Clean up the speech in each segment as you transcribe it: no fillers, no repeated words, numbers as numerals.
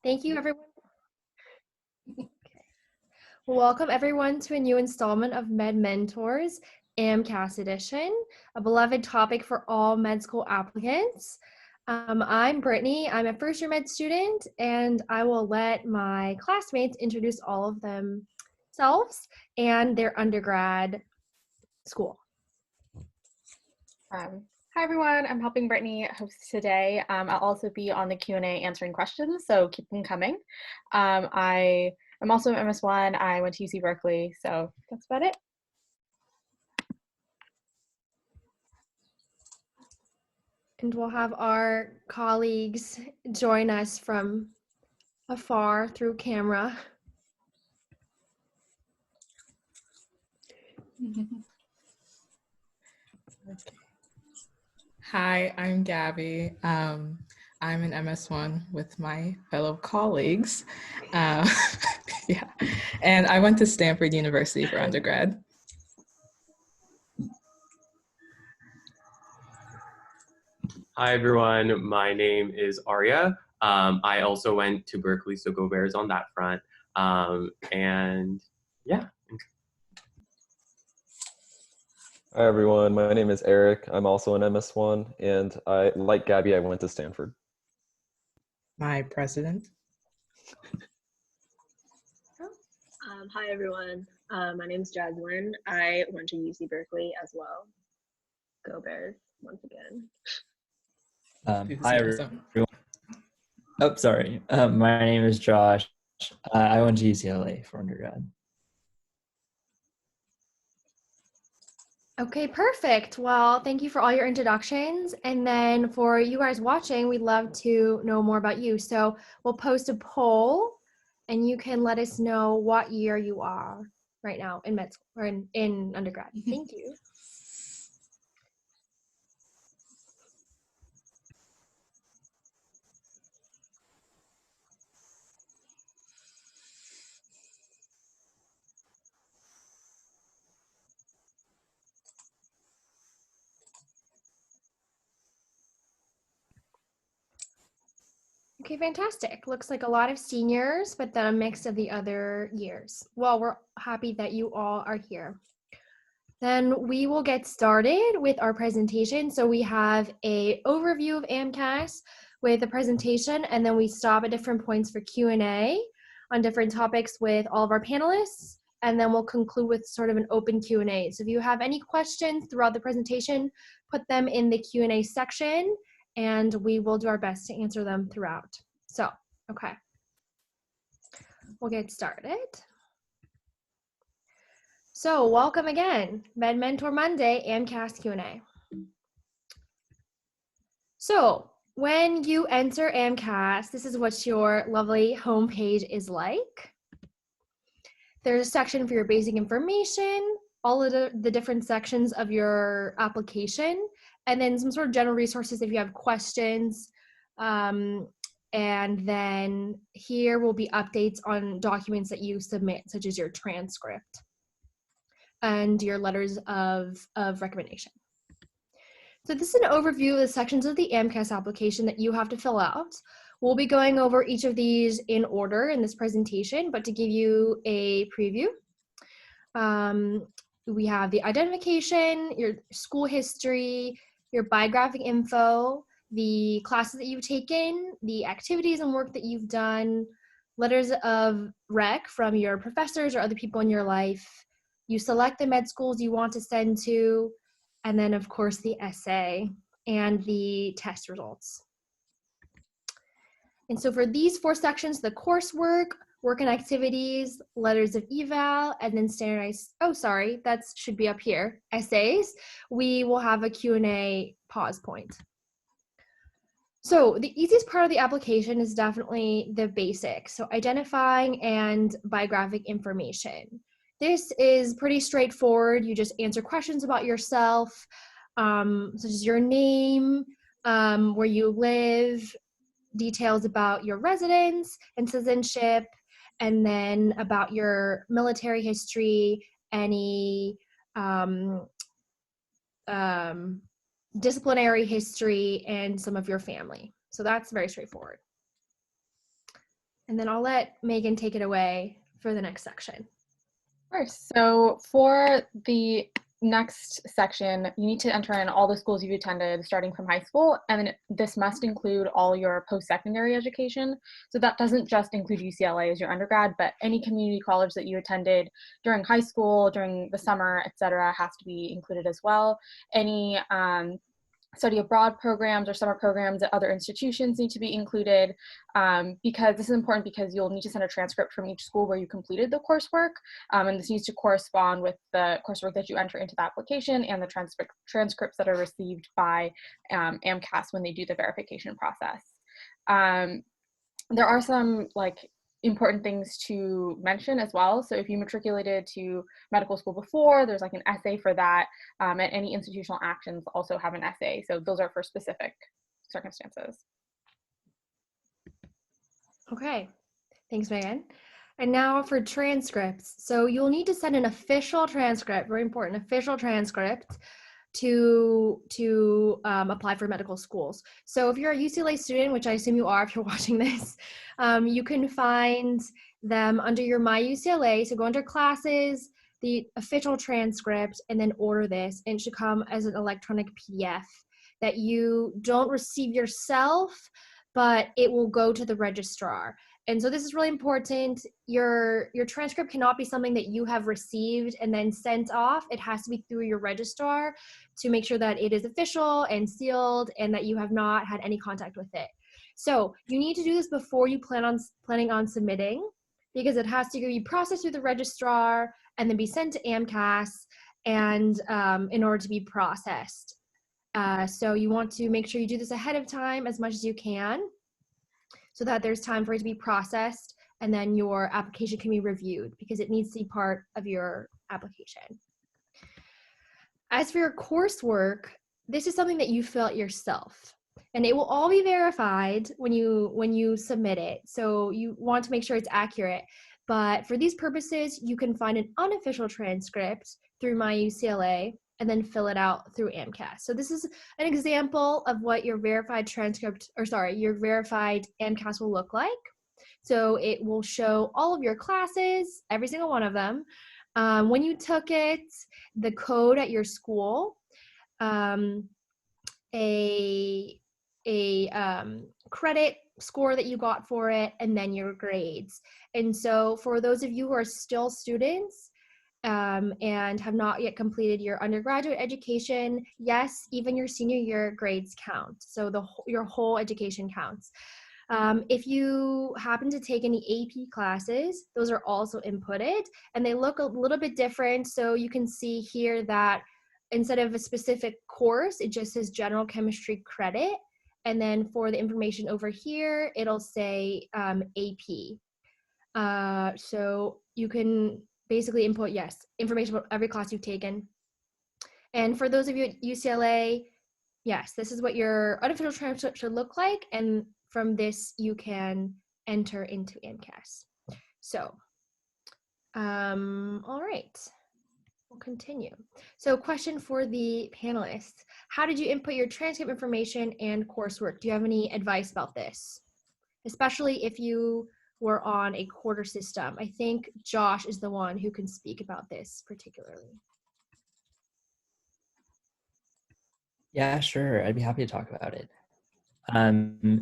Thank you, everyone. Okay. Welcome, everyone, to a new installment of Med Mentors, Amcas edition, a beloved topic for all med school applicants. I'm Brittany. I'm a first-year med student, and I will let my classmates introduce all of themselves and their undergrad school. Hi everyone, I'm helping Brittany host today. I'll also be on the Q&A answering questions, so keep them coming. I am also an MS1. I went to UC Berkeley, so that's about it. And we'll have our colleagues join us from afar through camera. Okay. Hi, I'm Gabby. I'm an MS1 with my fellow colleagues. Yeah, and I went to Stanford University for undergrad. Hi everyone, my name is Arya. I also went to Berkeley, so go Bears on that front. And yeah. Hi everyone, my name is Eric. I'm also an MS1, and like Gabby, I went to Stanford. My president. Hi everyone, my name is Jaslyn. I went to UC Berkeley as well. Go Bears, once again. Hi everyone. Oh, sorry. My name is Josh. I went to UCLA for undergrad. Okay, perfect. Well, thank you for all your introductions. And then for you guys watching, we'd love to know more about you. So we'll post a poll and you can let us know what year you are right now in med school or in undergrad. Thank you. Okay, fantastic. Looks like a lot of seniors, but then a mix of the other years. Well, we're happy that you all are here. Then we will get started with our presentation. So we have an overview of Amcas with a presentation, and then we stop at different points for Q&A on different topics with all of our panelists, and then we'll conclude with sort of an open Q&A. So if you have any questions throughout the presentation, put them in the Q&A section, and we will do our best to answer them throughout. So, okay. We'll get started. So, welcome again, Med Mentor Monday, Amcas Q&A. So, when you enter Amcas, this is what your lovely homepage is like. There's a section for your basic information, all of the different sections of your application, and then some sort of general resources if you have questions. And then here will be updates on documents that you submit, such as your transcript and your letters of recommendation. So this is an overview of the sections of the Amcas application that you have to fill out. We'll be going over each of these in order in this presentation, but to give you a preview, we have the identification, your school history, your biographic info, the classes that you've taken, the activities and work that you've done, letters of rec from your professors or other people in your life. You select the med schools you want to send to, and then of course the essay and the test results. And so for these four sections, the coursework, work and activities, letters of eval, and then standardized, oh sorry, that should be up here, essays, we will have a Q&A pause point. So the easiest part of the application is definitely the basics, so identifying and biographic information. This is pretty straightforward. You just answer questions about yourself, such as your name, where you live, details about your residence and citizenship, and then about your military history, any disciplinary history, and some of your family. So that's very straightforward. And then I'll let Megan take it away for the next section. So for the next section, you need to enter in all the schools you've attended starting from high school, and this must include all your post-secondary education. So that doesn't just include UCLA as your undergrad, but any community college that you attended during high school, during the summer, etc., has to be included as well. Any study abroad programs or summer programs at other institutions need to be included, because this is important because you'll need to send a transcript from each school where you completed the coursework, and this needs to correspond with the coursework that you enter into the application and the transcripts that are received by Amcas when they do the verification process. There are some important things to mention as well. So if you matriculated to medical school before, there's an essay for that, and any institutional actions also have an essay. So those are for specific circumstances. Okay, thanks, Megan. And now for transcripts. So you'll need to send an official transcript, very important, official transcript to apply for medical schools. So if you're a UCLA student, which I assume you are if you're watching this, you can find them under your My UCLA. So go under classes, the official transcript, and then order this. And it should come as an electronic PDF that you don't receive yourself, but it will go to the registrar. And so this is really important. Your transcript cannot be something that you have received and then sent off. It has to be through your registrar to make sure that it is official and sealed and that you have not had any contact with it. So you need to do this before you planning on submitting, because it has to be processed through the registrar and then be sent to Amcas and in order to be processed. So you want to make sure you do this ahead of time as much as you can, so that there's time for it to be processed and then your application can be reviewed, because it needs to be part of your application. As for your coursework, this is something that you fill out yourself, and it will all be verified when you submit it. So you want to make sure it's accurate. But for these purposes, you can find an unofficial transcript through My UCLA and then fill it out through Amcas. So this is an example of what your verified your verified Amcas will look like. So it will show all of your classes, every single one of them, when you took it, the code at your school, a credit score that you got for it, and then your grades. And so for those of you who are still students, and have not yet completed your undergraduate education, yes, even your senior year grades count. So your whole education counts. If you happen to take any AP classes, those are also inputted, and they look a little bit different. So you can see here that instead of a specific course, it just says general chemistry credit. And then for the information over here, it'll say AP. So you can basically input, yes, information about every class you've taken. And for those of you at UCLA, yes, this is what your unofficial transcript should look like. And from this, you can enter into Amcas. So, all right, we'll continue. So question for the panelists. How did you input your transcript information and coursework? Do you have any advice about this? Especially if you were on a quarter system. I think Josh is the one who can speak about this particularly. Yeah, sure. I'd be happy to talk about it.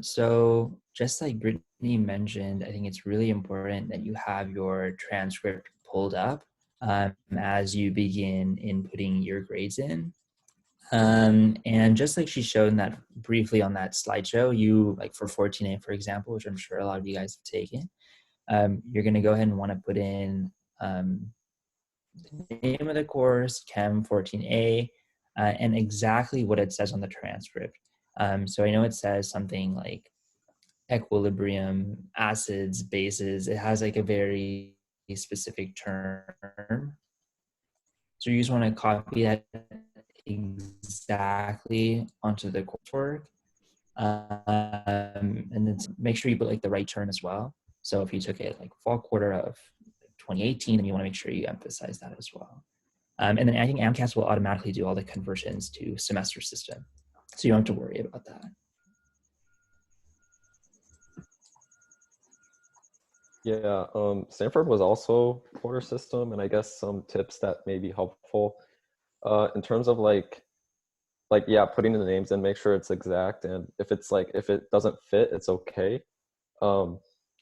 So just like Brittany mentioned, I think it's really important that you have your transcript pulled up as you begin inputting your grades in. And just like she showed that briefly on that slideshow, you like for 14A, for example, which I'm sure a lot of you guys have taken, you're going to go ahead and want to put in the name of the course, Chem 14A, and exactly what it says on the transcript. So I know it says something like equilibrium, acids, bases. It has like a very specific term. So you just want to copy that exactly onto the coursework. And then make sure you put like the right term as well. So if you took it like fall quarter of 2018, then you want to make sure you emphasize that as well. And then I think Amcas will automatically do all the conversions to semester system. So you don't have to worry about that. Yeah, Stanford was also quarter system, and I guess some tips that may be helpful in terms of like yeah, putting the names in, make sure it's exact, and if it's like if it doesn't fit, it's okay. Um,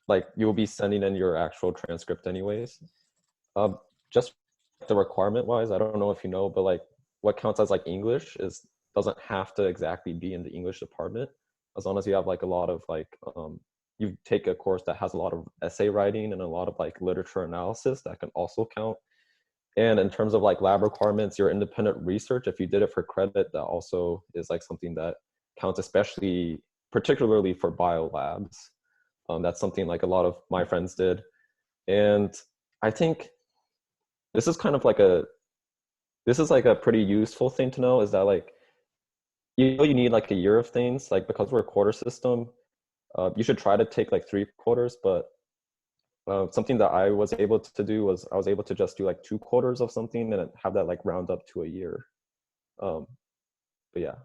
like you'll be sending in your actual transcript anyways. Just the requirement wise, I don't know if you know, but like what counts as like English is doesn't have to exactly be in the English department, as long as you have like a lot of like you take a course that has a lot of essay writing and a lot of like literature analysis, that can also count. And in terms of like lab requirements, your independent research, if you did it for credit, that also is like something that counts, especially particularly for bio labs. That's something like a lot of my friends did. And I think this is kind of like this is like a pretty useful thing to know, is that like, you know, you need like a year of things, like because we're a quarter system, you should try to take like 3 quarters, but something that I was able to do was I was able to just do like 2 quarters of something and have that like round up to a year. But yeah.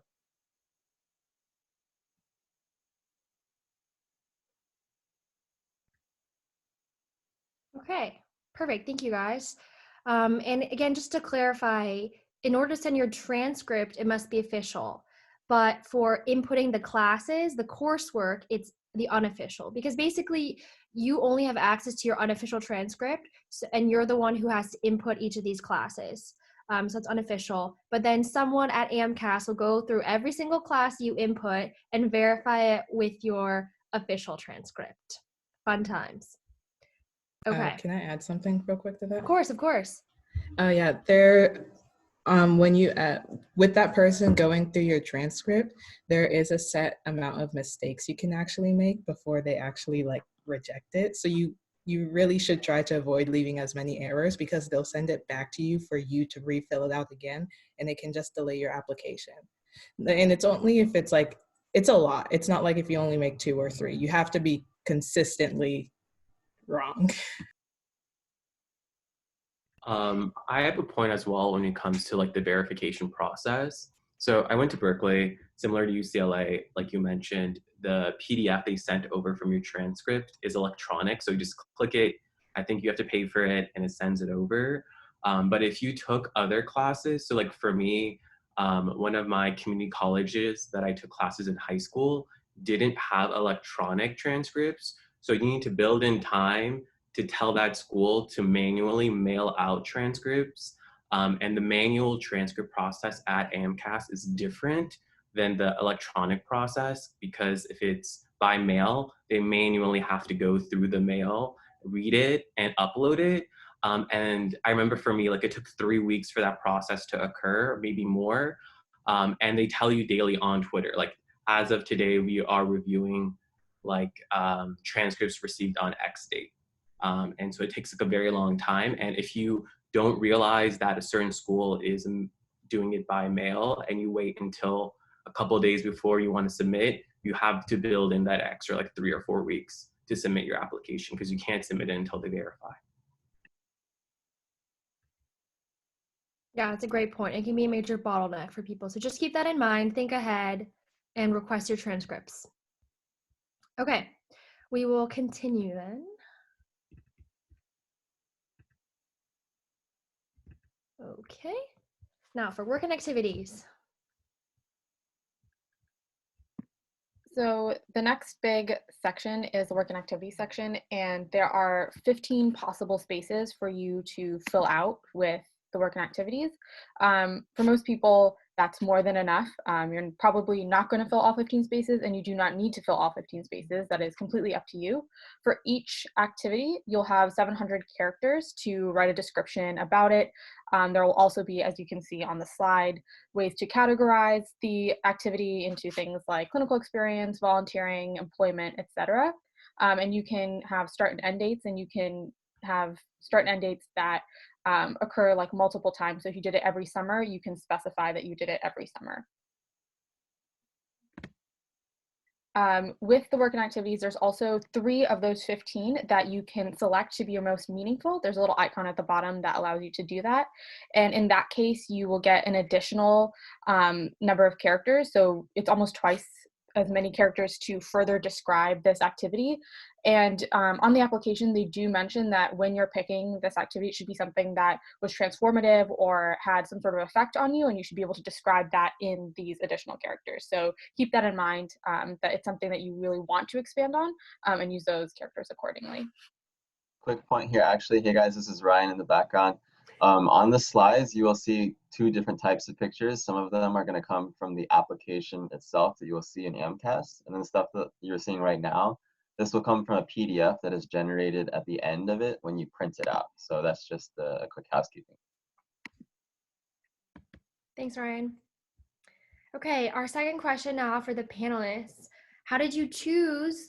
Okay, perfect. Thank you guys. And again, just to clarify, in order to send your transcript, it must be official. But for inputting the classes, the coursework, it's the unofficial, because basically you only have access to your unofficial transcript, and you're the one who has to input each of these classes. So it's unofficial. But then someone at Amcas will go through every single class you input and verify it with your official transcript. Fun times. Okay. Can I add something real quick to that? Of course, of course. Yeah, when you with that person going through your transcript, there is a set amount of mistakes you can actually make before they actually like reject it. So you really should try to avoid leaving as many errors, because they'll send it back to you for you to refill it out again, and it can just delay your application. And it's only if it's like, it's a lot. It's not like if you only make 2 or 3. You have to be consistently wrong. I have a point as well when it comes to like the verification process. So I went to Berkeley, similar to UCLA, like you mentioned, the PDF they sent over from your transcript is electronic. So you just click it. I think you have to pay for it and it sends it over. But if you took other classes, so like for me, one of my community colleges that I took classes in high school didn't have electronic transcripts. So you need to build in time to tell that school to manually mail out transcripts. And the manual transcript process at Amcas is different than the electronic process, because if it's by mail, they manually have to go through the mail, read it, and upload it. And I remember for me, like it took 3 weeks for that process to occur, maybe more. And they tell you daily on Twitter, like as of today, we are reviewing like transcripts received on X date. And so it takes like a very long time. And if you don't realize that a certain school is doing it by mail and you wait until a couple of days before you want to submit, you have to build in that extra like 3 or 4 weeks to submit your application, because you can't submit it until they verify. Yeah, that's a great point. It can be a major bottleneck for people. So just keep that in mind, think ahead, and request your transcripts. Okay, we will continue then. Okay, now for work and activities. So the next big section is the work and activity section, and there are 15 possible spaces for you to fill out with the work and activities. For most people, that's more than enough. You're probably not going to fill all 15 spaces, and you do not need to fill all 15 spaces. That is completely up to you. For each activity, you'll have 700 characters to write a description about it. There will also be, as you can see on the slide, ways to categorize the activity into things like clinical experience, volunteering, employment, etc. And you can have start and end dates, and you can have start and end dates that occur like multiple times. So if you did it every summer, you can specify that you did it every summer. With the work and activities, there's also 3 of those 15 that you can select to be your most meaningful. There's a little icon at the bottom that allows you to do that. And in that case, you will get an additional number of characters. So it's almost twice as many characters to further describe this activity. And on the application, they do mention that when you're picking this activity, it should be something that was transformative or had some sort of effect on you, and you should be able to describe that in these additional characters. So keep that in mind, that it's something that you really want to expand on, and use those characters accordingly. Quick point here, actually. Hey guys, this is Ryan in the background. On the slides, you will see two different types of pictures. Some of them are going to come from the application itself that you will see in Amcas, and then the stuff that you're seeing right now, this will come from a PDF that is generated at the end of it when you print it out. So that's just a quick housekeeping. Thanks, Ryan. Okay, our second question now for the panelists. How did you choose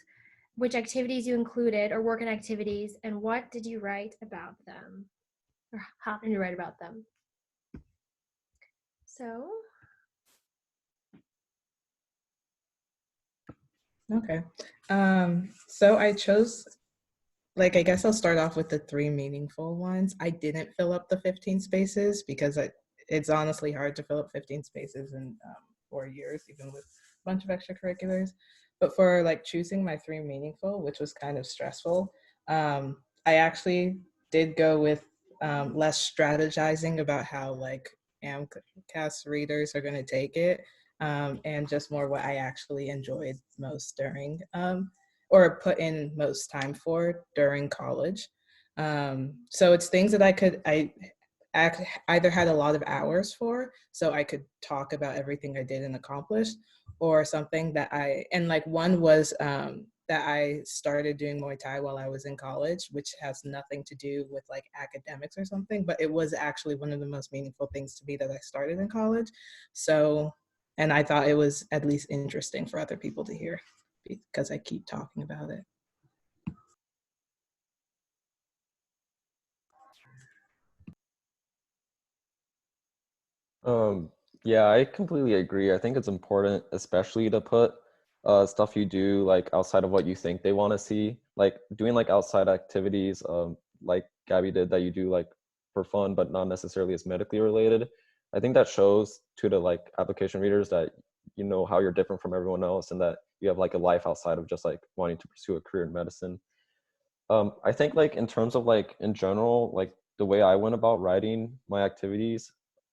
which activities you included or work in activities, and what did you write about them? Or how did you write about them? So. Okay. So I chose, I guess I'll start off with the 3 meaningful ones. I didn't fill up the 15 spaces because it's honestly hard to fill up 15 spaces in 4 years, even with a bunch of extracurriculars. But for choosing my 3 meaningful, which was kind of stressful, I actually did go with less strategizing about how Amcas readers are going to take it, and just more what I actually enjoyed most during or put in most time for during college. So it's things that I either had a lot of hours for, so I could talk about everything I did and accomplished, or something that one was that I started doing Muay Thai while I was in college, which has nothing to do with academics or something, but it was actually one of the most meaningful things to me that I started in college. So, and I thought it was at least interesting for other people to hear because I keep talking about it. Yeah, I completely agree. I think it's important, especially to put stuff you do outside of what you think they want to see, doing outside activities, like Gabby did, that you do for fun, but not necessarily as medically related. I think that shows to the application readers that you know how you're different from everyone else, and that you have a life outside of just wanting to pursue a career in medicine. I think in terms of in general, the way I went about writing my activities,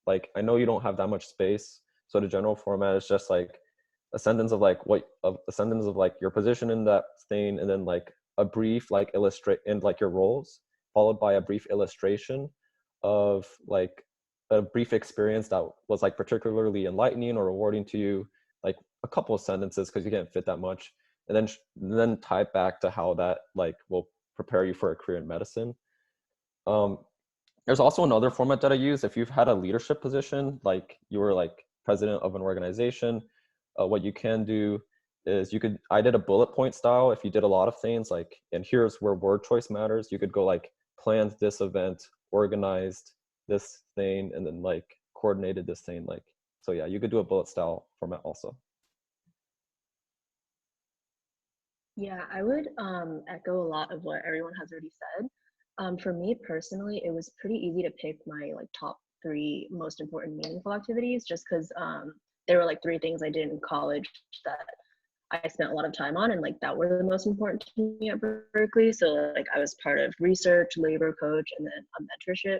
I know you don't have that much space, so the general format is just a sentence of a sentence of your position in that thing, and then a brief illustrate and your roles, followed by a brief illustration of a brief experience that was particularly enlightening or rewarding to you, a couple of sentences because you can't fit that much, and then tie it back to how that will prepare you for a career in medicine. There's also another format that I use. If you've had a leadership position, you were president of an organization, what you can do is I did a bullet point style. If you did a lot of things and here's where word choice matters, you could go planned this event, organized this thing, and then coordinated this thing. So yeah, you could do a bullet style format also. Yeah, I would echo a lot of what everyone has already said. For me personally, it was pretty easy to pick my top 3 most important meaningful activities, just because there were 3 things I did in college that I spent a lot of time on, and that were the most important to me at Berkeley. So I was part of research, labor coach, and then a mentorship,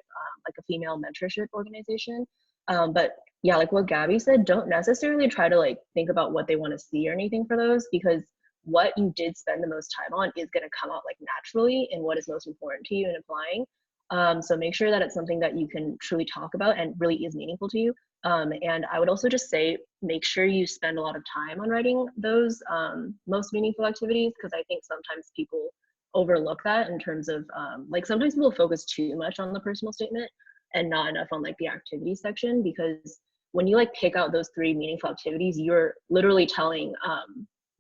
a female mentorship organization. But yeah, what Gabby said, don't necessarily try to think about what they want to see or anything for those, because what you did spend the most time on is going to come out naturally in what is most important to you in applying. So make sure that it's something that you can truly talk about and really is meaningful to you. And I would also just say, make sure you spend a lot of time on writing those most meaningful activities, because I think sometimes people overlook that in terms of sometimes people focus too much on the personal statement and not enough on the activity section, because when you pick out those 3 meaningful activities, you're literally telling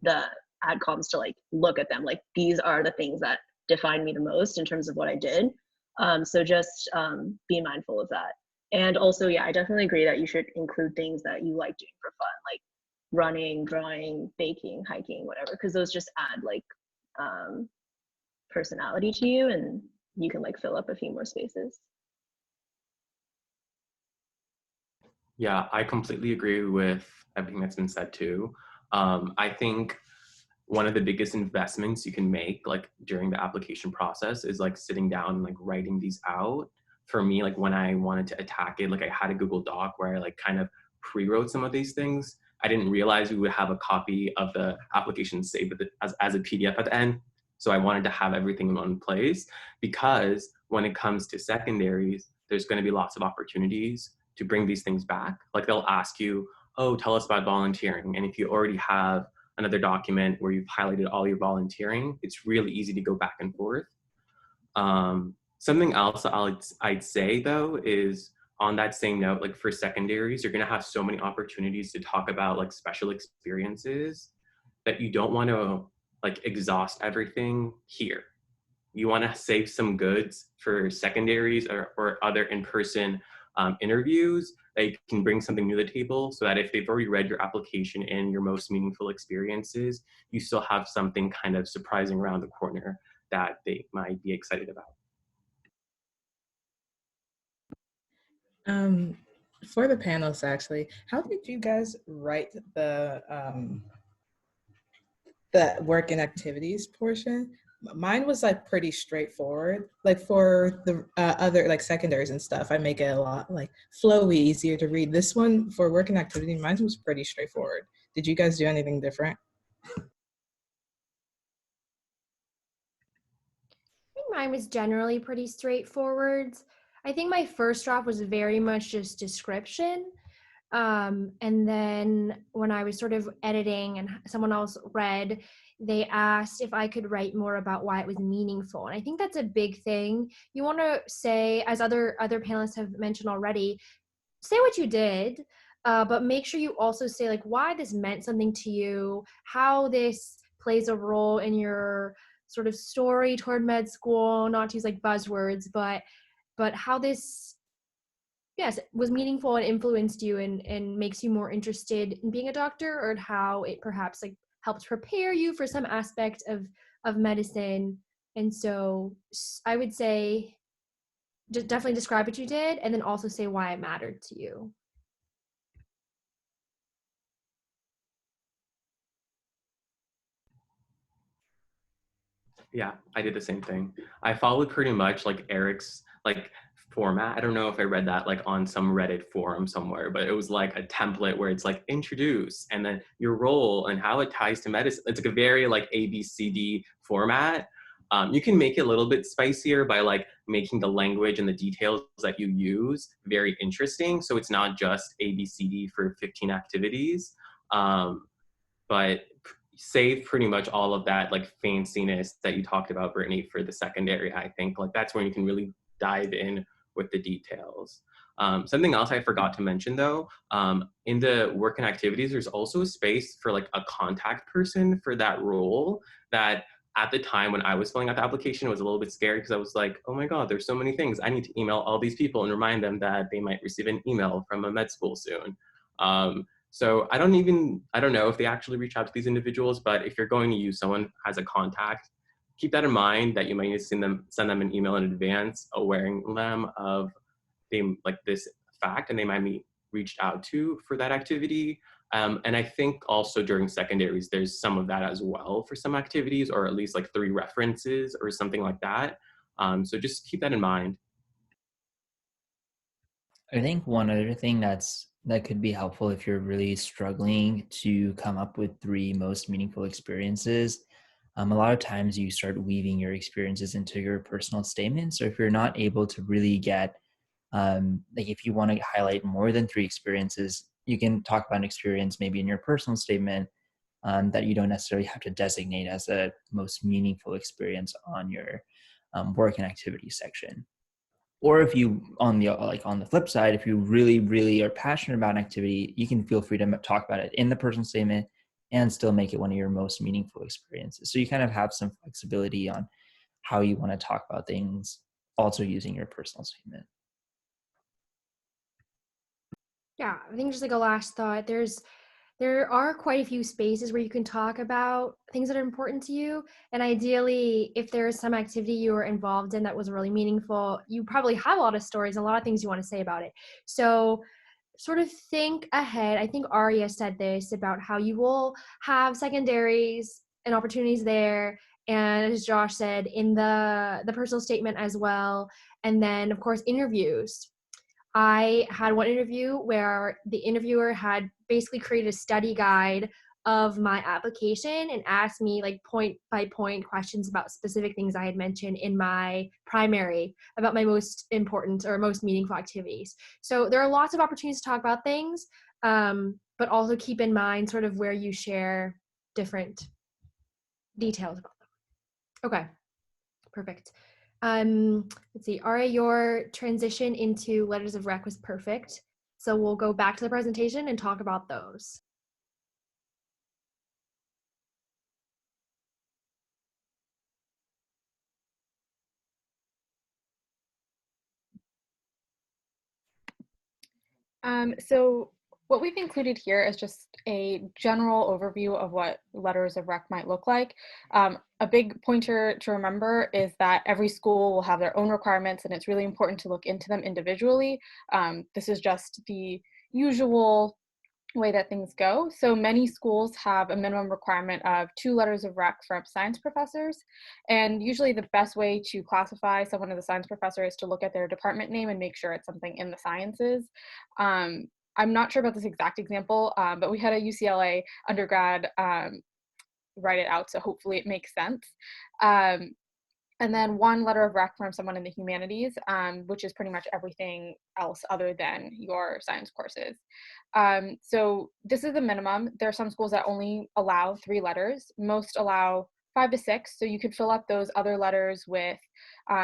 the adcoms to look at them, these are the things that define me the most in terms of what I did. So just be mindful of that. And also, yeah, I definitely agree that you should include things that you like doing for fun, like running, drawing, baking, hiking, whatever, because those just add personality to you, and you can fill up a few more spaces. Yeah, I completely agree with everything that's been said too. I think one of the biggest investments you can make like during the application process is like sitting down and like writing these out. For me, like when I wanted to attack it, like I had a Google Doc where I like kind of pre-wrote some of these things. I didn't realize we would have a copy of the application saved as a PDF at the end. So I wanted to have everything in one place, because when it comes to secondaries, there's going to be lots of opportunities to bring these things back. Like they'll ask you, oh, tell us about volunteering. And if you already have another document where you've highlighted all your volunteering, it's really easy to go back and forth. Something else I'd say though is, on that same note, like for secondaries, you're gonna have so many opportunities to talk about like special experiences that you don't want to like exhaust everything here. You want to save some goods for secondaries or other in-person interviews that you can bring something new to the table, so that if they've already read your application and your most meaningful experiences, you still have something kind of surprising around the corner that they might be excited about. For the panelists, actually, how did you guys write the work and activities portion? Mine was like pretty straightforward. Like for the other like secondaries and stuff, I make it a lot like flowy, easier to read. This one for work and activity, mine was pretty straightforward. Did you guys do anything different? I think mine was generally pretty straightforward. I think my first draft was very much just description. And then when I was sort of editing and someone else read, they asked if I could write more about why it was meaningful. And I think that's a big thing. You want to say, as other panelists have mentioned already, say what you did, but make sure you also say like why this meant something to you, how this plays a role in your sort of story toward med school, not to use like buzzwords, but how this, yes, was meaningful and influenced you and makes you more interested in being a doctor, or how it perhaps like helps prepare you for some aspect of medicine. And so I would say just definitely describe what you did, and then also say why it mattered to you. Yeah, I did the same thing. I followed pretty much like Eric's like format. I don't know if I read that like on some Reddit forum somewhere, but it was like a template where it's like introduce and then your role and how it ties to medicine. It's like a very like ABCD format. You can make it a little bit spicier by like making the language and the details that you use very interesting. So it's not just ABCD for 15 activities, but save pretty much all of that like fanciness that you talked about, Brittany, for the secondary. I think like that's when you can really dive in with the details. Something else I forgot to mention though, in the work and activities, there's also a space for like a contact person for that role. That at the time when I was filling out the application, it was a little bit scary because I was like, oh my God, there's so many things. I need to email all these people and remind them that they might receive an email from a med school soon. So I don't know if they actually reach out to these individuals, but if you're going to use someone as a contact, keep that in mind, that you might need to send them an email in advance, awareing them of like this fact, and they might be reached out to for that activity. And I think also during secondaries, there's some of that as well for some activities, or at least like 3 references or something like that. So just keep that in mind. I think one other thing that could be helpful if you're really struggling to come up with 3 most meaningful experiences. A lot of times you start weaving your experiences into your personal statement. So if you're not able to really get, like if you want to highlight more than 3 experiences, you can talk about an experience maybe in your personal statement that you don't necessarily have to designate as a most meaningful experience on your work and activity section. Or if you, on the flip side, if you really, really are passionate about an activity, you can feel free to talk about it in the personal statement and still make it one of your most meaningful experiences. So you kind of have some flexibility on how you want to talk about things, also using your personal statement. Yeah, I think just like a last thought, there are quite a few spaces where you can talk about things that are important to you. And ideally, if there is some activity you were involved in that was really meaningful, you probably have a lot of stories, a lot of things you want to say about it. So sort of think ahead. I think Aria said this about how you will have secondaries and opportunities there. And as Josh said, in the personal statement as well. And then, of course, interviews. I had one interview where the interviewer had basically created a study guide of my application and asked me like point by point questions about specific things I had mentioned in my primary about my most important or most meaningful activities. So there are lots of opportunities to talk about things, but also keep in mind sort of where you share different details about them. Okay, perfect. Let's see, Aria, your transition into letters of rec was perfect. So we'll go back to the presentation and talk about those. So what we've included here is just a general overview of what letters of rec might look like. A big pointer to remember is that every school will have their own requirements, and it's really important to look into them individually. This is just the usual way that things go. So many schools have a minimum requirement of 2 letters of rec for science professors. And usually the best way to classify someone as a science professor is to look at their department name and make sure it's something in the sciences. I'm not sure about this exact example, but we had a UCLA undergrad write it out, so hopefully it makes sense. And then 1 letter of rec from someone in the humanities, which is pretty much everything else other than your science courses. So this is the minimum. There are some schools that only allow 3 letters. Most allow 5 to 6. So you could fill up those other letters with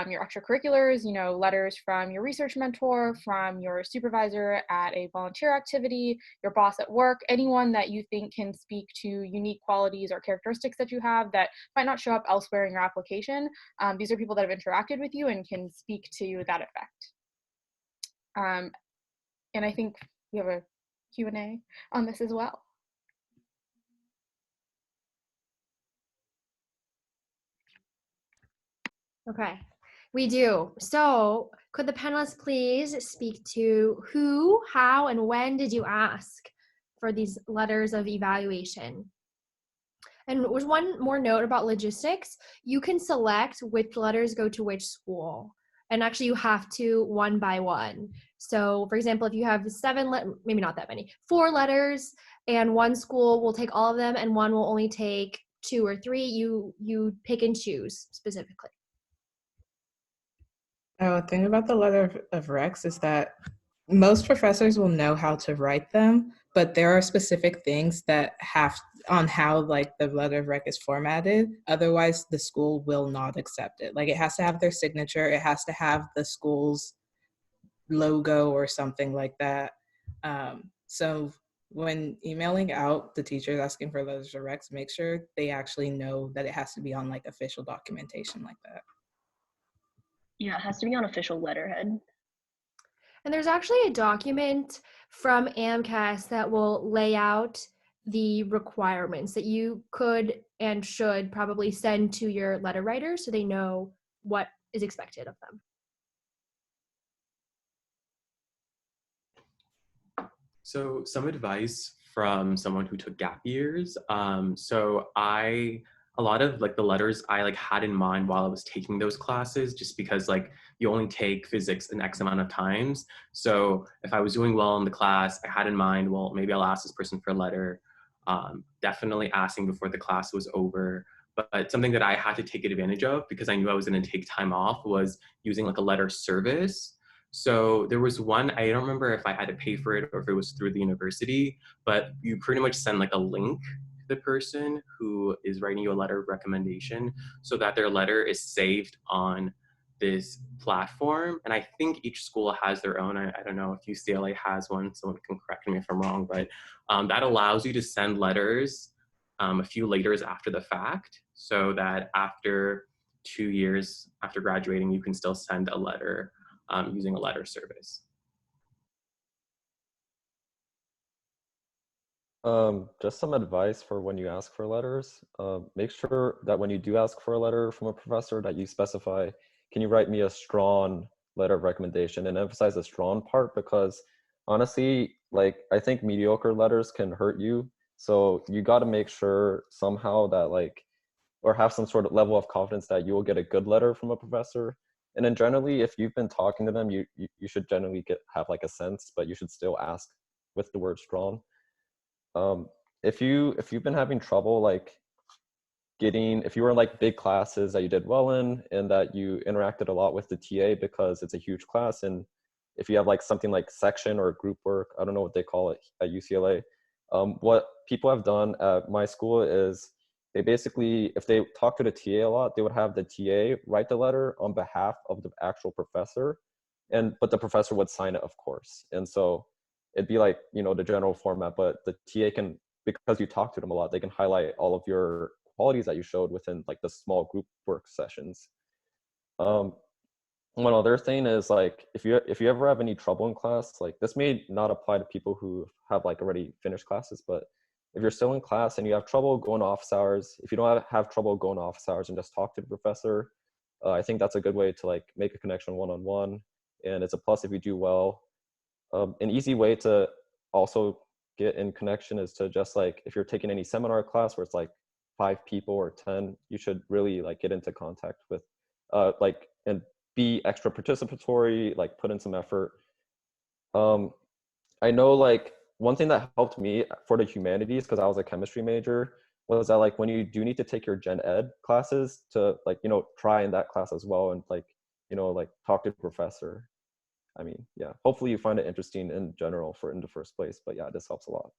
your extracurriculars, you know, letters from your research mentor, from your supervisor at a volunteer activity, your boss at work, anyone that you think can speak to unique qualities or characteristics that you have that might not show up elsewhere in your application. These are people that have interacted with you and can speak to that effect. And I think we have a Q&A on this as well. Okay, we do. So could the panelists please speak to who, how, and when did you ask for these letters of evaluation? And with one more note about logistics, you can select which letters go to which school. And actually you have to one by one. So for example, if you have 7, maybe not that many, 4 letters, and one school will take all of them and one will only take 2 or 3, you pick and choose specifically. Oh, the thing about the letter of recs is that most professors will know how to write them, but there are specific things that have on how like the letter of rec is formatted. Otherwise, the school will not accept it. Like it has to have their signature. It has to have the school's logo or something like that. So when emailing out the teachers asking for letters of recs, make sure they actually know that it has to be on like official documentation like that. Yeah, it has to be on official letterhead. And there's actually a document from Amcas that will lay out the requirements that you could and should probably send to your letter writers so they know what is expected of them. So some advice from someone who took gap years. A lot of like the letters I like had in mind while I was taking those classes, just because like you only take physics an X amount of times. So if I was doing well in the class, I had in mind, well, maybe I'll ask this person for a letter. Definitely asking before the class was over. But something that I had to take advantage of because I knew I was going to take time off was using like a letter service. So there was one, I don't remember if I had to pay for it or if it was through the university, but you pretty much send like a link to the person who is writing you a letter of recommendation so that their letter is saved on this platform. And I think each school has their own. I don't know if UCLA has one, someone can correct me if I'm wrong, but that allows you to send letters a few laters after the fact so that after 2 years after graduating, you can still send a letter using a letter service. Just some advice for when you ask for letters. Make sure that when you do ask for a letter from a professor that you specify, can you write me a strong letter of recommendation, and emphasize the strong part because honestly, like I think mediocre letters can hurt you. So you got to make sure somehow that like, or have some sort of level of confidence that you will get a good letter from a professor. And then generally, if you've been talking to them, you should generally have like a sense, but you should still ask with the word strong. Um, if you've been having trouble like if you were in like big classes that you did well in and that you interacted a lot with the TA because it's a huge class, and if you have like something like section or group work, I don't know what they call it at UCLA. What people have done at my school is they basically, if they talk to the TA a lot, they would have the TA write the letter on behalf of the actual professor, but the professor would sign it, of course. And so it'd be like, you know, the general format, but the TA can, because you talk to them a lot, they can highlight all of your qualities that you showed within like the small group work sessions. One other thing is like if you ever have any trouble in class, like this may not apply to people who have like already finished classes, but if you're still in class and you have trouble going to office hours, if you don't have trouble going to office hours and just talk to the professor, I think that's a good way to like make a connection one-on-one, and it's a plus if you do well. An easy way to also get in connection is to just like, if you're taking any seminar class where it's like 5 people or 10, you should really like get into contact with like, and be extra participatory, like put in some effort. I know like one thing that helped me for the humanities, because I was a chemistry major, was that like when you do need to take your gen ed classes, to like, you know, try in that class as well and like, you know, like talk to the professor. I mean, yeah, hopefully you find it interesting in general in the first place, but yeah, this helps a lot.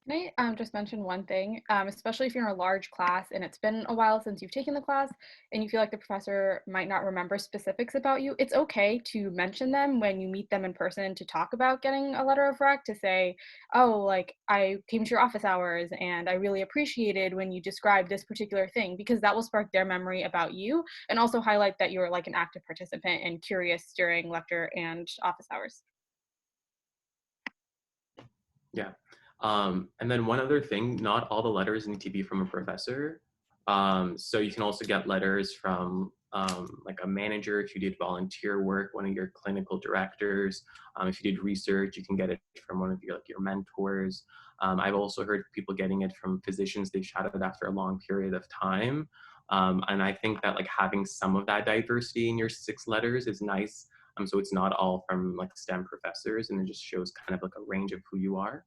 Can I just mention one thing, especially if you're in a large class and it's been a while since you've taken the class and you feel like the professor might not remember specifics about you, it's okay to mention them when you meet them in person to talk about getting a letter of rec, to say, oh, like I came to your office hours and I really appreciated when you described this particular thing, because that will spark their memory about you and also highlight that you're like an active participant and curious during lecture and office hours. Yeah. And then one other thing, not all the letters need to be from a professor. So you can also get letters from like a manager if you did volunteer work, one of your clinical directors. If you did research, you can get it from one of your mentors. I've also heard people getting it from physicians they shadowed after a long period of time. And I think that like having some of that diversity in your 6 letters is nice. So it's not all from like STEM professors, and it just shows kind of like a range of who you are.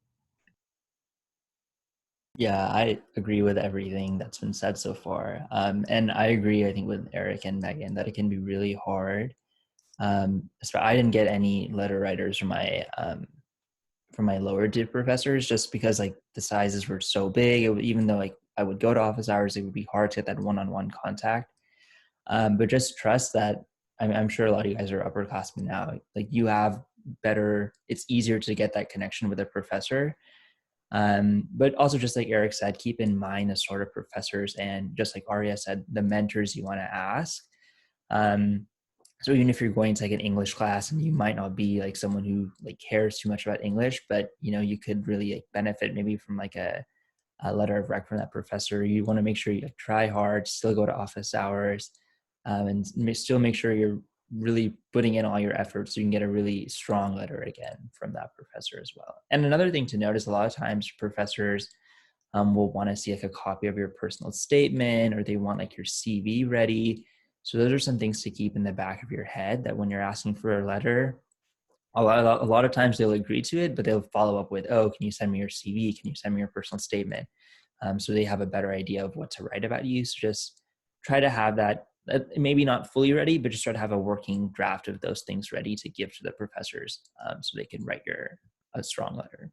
Yeah, I agree with everything that's been said so far. And I agree, I think, with Eric and Megan that it can be really hard. So I didn't get any letter writers from my lower tier professors just because like the sizes were so big. Even though like I would go to office hours, it would be hard to get that one-on-one contact. But just trust that I'm sure a lot of you guys are upperclassmen now. Like you have better, it's easier to get that connection with a professor. But also just like Eric said, keep in mind the sort of professors and just like Arya said, the mentors you want to ask. So even if you're going to like an English class and you might not be like someone who like cares too much about English, but you know, you could really like benefit maybe from like a letter of rec from that professor. You want to make sure you like try hard, still go to office hours, and still make sure you're really putting in all your efforts so you can get a really strong letter again from that professor as well. And another thing to note is a lot of times professors will want to see like a copy of your personal statement, or they want like your CV ready. So those are some things to keep in the back of your head, that when you're asking for a letter, a lot of times they'll agree to it, but they'll follow up with, oh, can you send me your CV? Can you send me your personal statement? So they have a better idea of what to write about you. So just try to have that, maybe not fully ready, but just try to have a working draft of those things ready to give to the professors, so they can write a strong letter.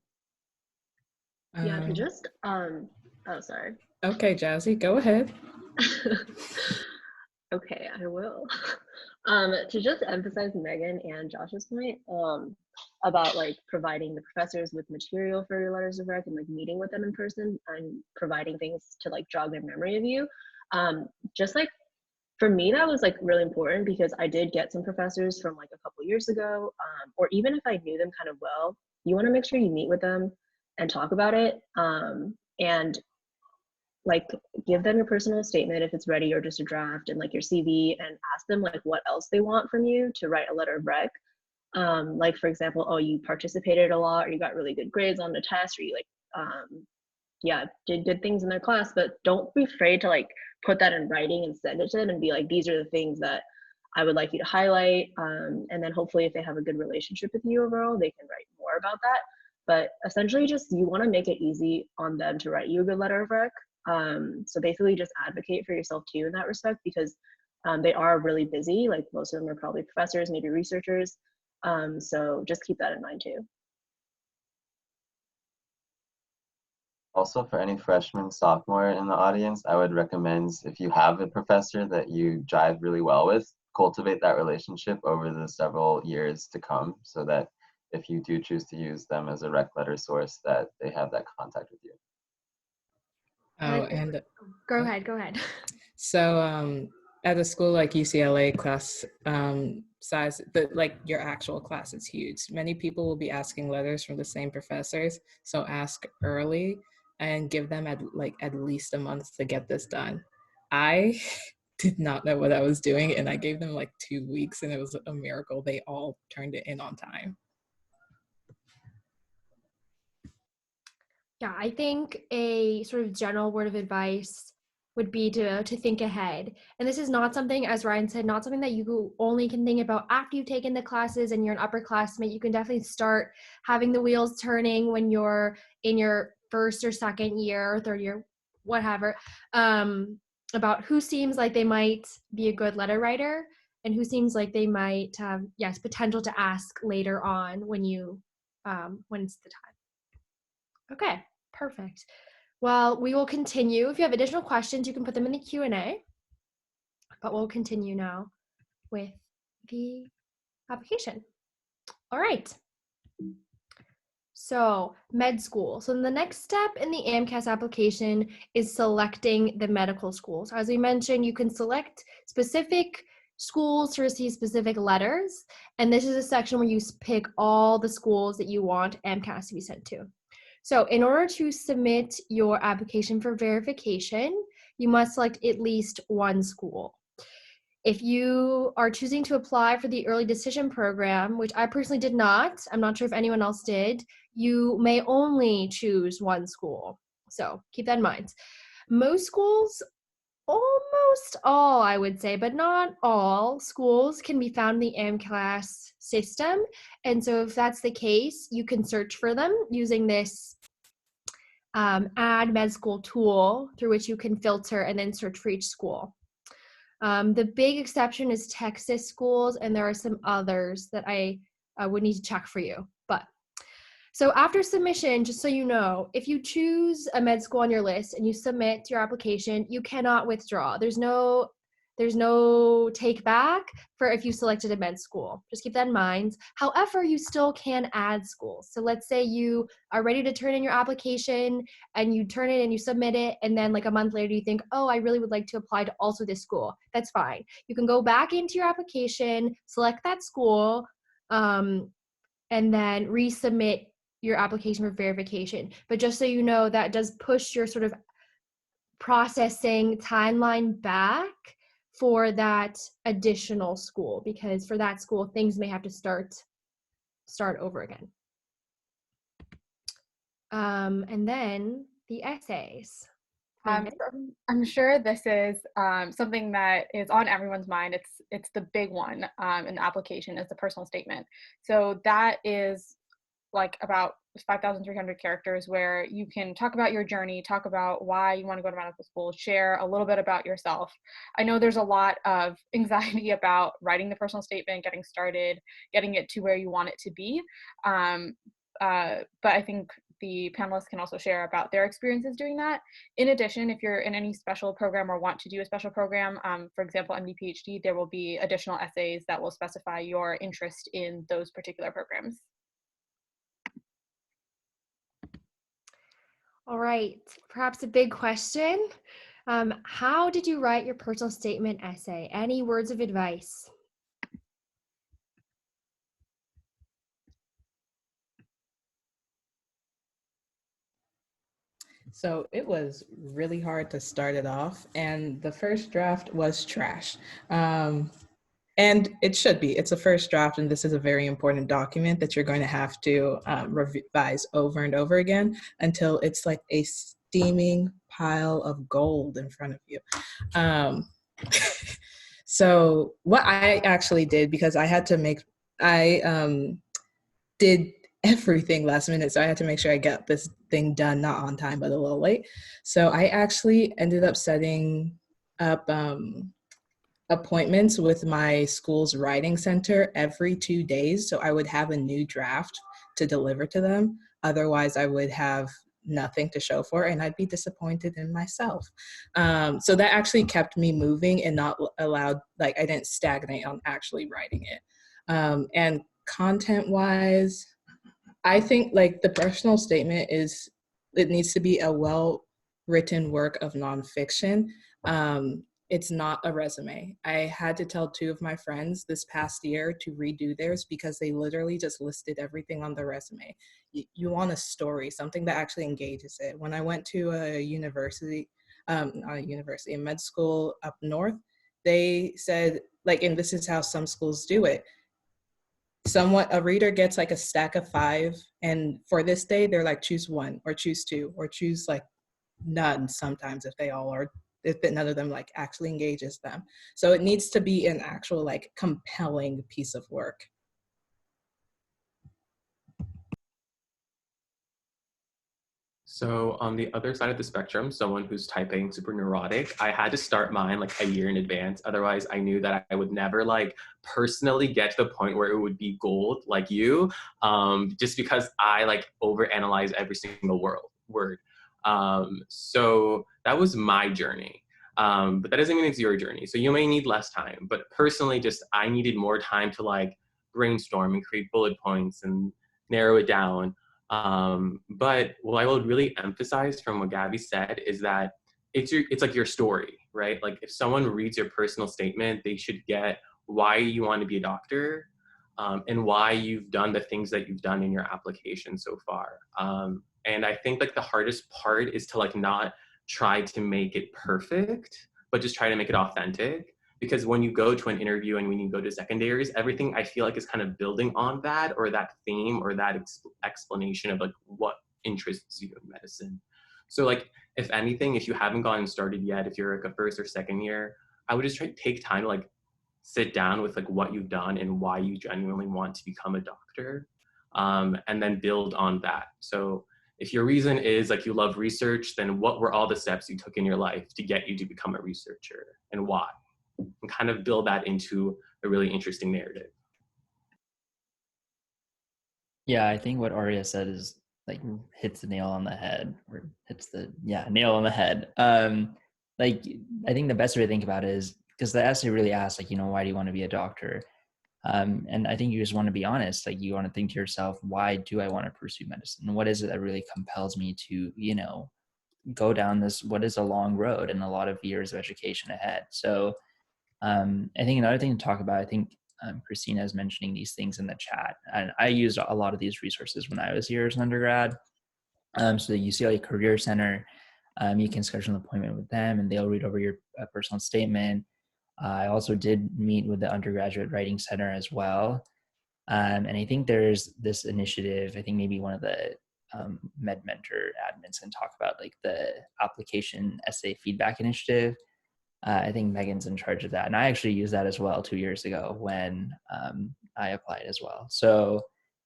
Yeah, to just oh, sorry. Okay, Jazzy, go ahead. Okay, I will. To just emphasize Megan and Josh's point about like providing the professors with material for your letters of rec and like meeting with them in person and providing things to like jog their memory of you. Just like for me, that was like really important because I did get some professors from like a couple years ago, or even if I knew them kind of well, you want to make sure you meet with them and talk about it, and like give them your personal statement if it's ready or just a draft, and like your CV, and ask them like what else they want from you to write a letter of rec. Like for example, oh, you participated a lot, or you got really good grades on the test, or you like yeah, did good things in their class. But don't be afraid to like put that in writing and send it to them and be like, these are the things that I would like you to highlight. And then hopefully if they have a good relationship with you overall, they can write more about that. But essentially just, you want to make it easy on them to write you a good letter of rec. So basically just advocate for yourself too in that respect, because they are really busy. Like most of them are probably professors, maybe researchers. So just keep that in mind too. Also, for any freshman, sophomore in the audience, I would recommend, if you have a professor that you jive really well with, cultivate that relationship over the several years to come, so that if you do choose to use them as a rec letter source, that they have that contact with you. Oh, and Go ahead. so at a school like UCLA, class size, like your actual class is huge. Many people will be asking letters from the same professors, so ask early and give them at least a month to get this done. I did not know what I was doing, and I gave them like 2 weeks, and it was a miracle. They all turned it in on time. Yeah, I think a sort of general word of advice would be to think ahead. And this is not something, as Ryan said, not something that you only can think about after you've taken the classes and you're an upperclassmate. You can definitely start having the wheels turning when you're in your first or second year or third year, whatever, about who seems like they might be a good letter writer and who seems like they might have, yes, potential to ask later on when it's the time. Okay, perfect. Well, we will continue. If you have additional questions, you can put them in the Q&A, but we'll continue now with the application. All right. So med school. So the next step in the Amcas application is selecting the medical school. So as we mentioned, you can select specific schools to receive specific letters. And this is a section where you pick all the schools that you want Amcas to be sent to. So in order to submit your application for verification, you must select at least one school. If you are choosing to apply for the early decision program, which I personally did not, I'm not sure if anyone else did, you may only choose one school. So keep that in mind. Most schools, almost all, I would say, but not all schools can be found in the Amcas system. And so if that's the case, you can search for them using this add med school tool through which you can filter and then search for each school. The big exception is Texas schools, and there are some others that I would need to check for you. But so after submission, just so you know, if you choose a med school on your list and you submit your application, you cannot withdraw. There's no take back for if you selected a med school. Just keep that in mind. However, you still can add schools. So let's say you are ready to turn in your application and you turn it and you submit it, and then like a month later you think, oh, I really would like to apply to also this school. That's fine. You can go back into your application, select that school, and then resubmit your application for verification. But just so you know, that does push your sort of processing timeline back for that additional school, because for that school, things may have to start over again. And then the essays. I'm sure this is something that is on everyone's mind. It's the big one in the application, is the personal statement. So that is like about 5,300 characters, where you can talk about your journey, talk about why you want to go to medical school, share a little bit about yourself. I know there's a lot of anxiety about writing the personal statement, getting started, getting it to where you want it to be. But I think the panelists can also share about their experiences doing that. In addition, if you're in any special program or want to do a special program, for example, MD, PhD, there will be additional essays that will specify your interest in those particular programs. All right, perhaps a big question. How did you write your personal statement essay? Any words of advice? So it was really hard to start it off, and the first draft was trash. And it should be. It's a first draft, and this is a very important document that you're going to have to revise over and over again until it's like a steaming pile of gold in front of you. So what I actually did, because I had to make, I did everything last minute, so I had to make sure I got this thing done, not on time, but a little late. So I actually ended up setting up appointments with my school's writing center every 2 days. So I would have a new draft to deliver to them. Otherwise, I would have nothing to show for, and I'd be disappointed in myself. So that actually kept me moving and not allowed, like I didn't stagnate on actually writing it. And content-wise, I think like the personal statement it needs to be a well-written work of nonfiction. It's not a resume. I had to tell 2 of my friends this past year to redo theirs because they literally just listed everything on the resume. You want a story, something that actually engages it. When I went to a university, a med school up north, they said, like, and this is how some schools do it. A reader gets like a stack of 5, and for this day, they're like, choose 1 or choose 2 or choose like none sometimes if they all are, if none of them like actually engages them. So it needs to be an actual like compelling piece of work. So on the other side of the spectrum, someone who's typing super neurotic, I had to start mine like a year in advance. Otherwise, I knew that I would never like personally get to the point where it would be gold like you, just because I like overanalyze every single word. So that was my journey. But that doesn't mean it's your journey. So you may need less time, but personally, just I needed more time to like brainstorm and create bullet points and narrow it down. But what I would really emphasize from what Gabby said is that it's like your story, right? Like if someone reads your personal statement, they should get why you want to be a doctor, and why you've done the things that you've done in your application so far. And I think like the hardest part is to like not try to make it perfect, but just try to make it authentic. Because when you go to an interview and when you go to secondaries, everything I feel like is kind of building on that or that theme or that explanation of like what interests you in medicine. So like, if anything, if you haven't gotten started yet, if you're like a first or second year, I would just try to take time to like sit down with like what you've done and why you genuinely want to become a doctor, and then build on that. So if your reason is like you love research, then what were all the steps you took in your life to get you to become a researcher and why? And kind of build that into a really interesting narrative. Yeah, I think what Arya said is like hits the nail on the head, or hits the nail on the head. Like I think the best way to think about it is because the essay really asks like, why do you want to be a doctor? And I think you just want to be honest. Like you want to think to yourself, why do I want to pursue medicine? And what is it that really compels me to, go down this, what is a long road and a lot of years of education ahead. So I think another thing to talk about, I think Christina is mentioning these things in the chat, and I used a lot of these resources when I was here as an undergrad. So the UCLA Career Center, you can schedule an appointment with them and they'll read over your personal statement. I also did meet with the Undergraduate Writing Center as well. And I think there's this initiative, I think maybe one of the MedMentor admins can talk about like the application essay feedback initiative. I think Megan's in charge of that. And I actually used that as well 2 years ago when I applied as well. So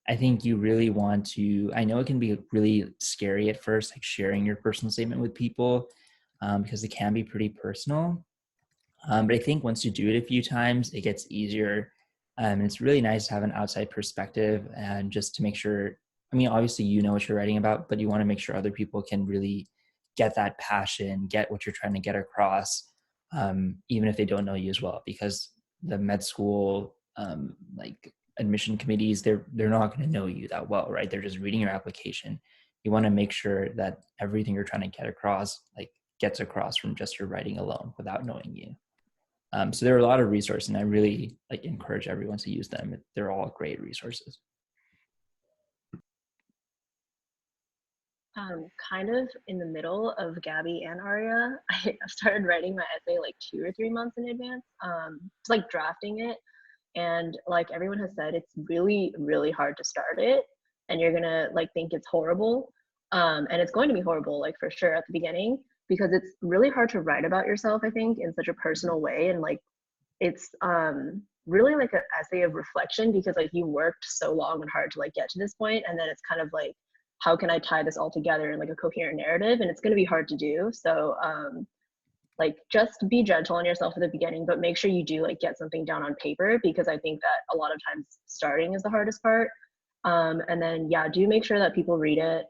I think you really want to, I know it can be really scary at first, like sharing your personal statement with people because it can be pretty personal. But I think once you do it a few times, it gets easier. It's really nice to have an outside perspective and just to make sure, I mean, obviously you know what you're writing about, but you want to make sure other people can really get that passion, get what you're trying to get across, even if they don't know you as well, because the med school, like admission committees, they're not going to know you that well, right? They're just reading your application. You want to make sure that everything you're trying to get across, like gets across from just your writing alone without knowing you. So there are a lot of resources, and I really like encourage everyone to use them. They're all great resources. Kind of in the middle of Gabby and Aria, I started writing my essay like 2 or 3 months in advance, just like drafting it. And like everyone has said, it's really, really hard to start it. And you're gonna like think it's horrible. And it's going to be horrible, like for sure at the beginning, because it's really hard to write about yourself, I think, in such a personal way. And like it's really like an essay of reflection, because like you worked so long and hard to like get to this point, and then it's kind of like, how can I tie this all together in like a coherent narrative? And it's going to be hard to do. So like just be gentle on yourself at the beginning, but make sure you do like get something down on paper, because I think that a lot of times starting is the hardest part. And then yeah, do make sure that people read it.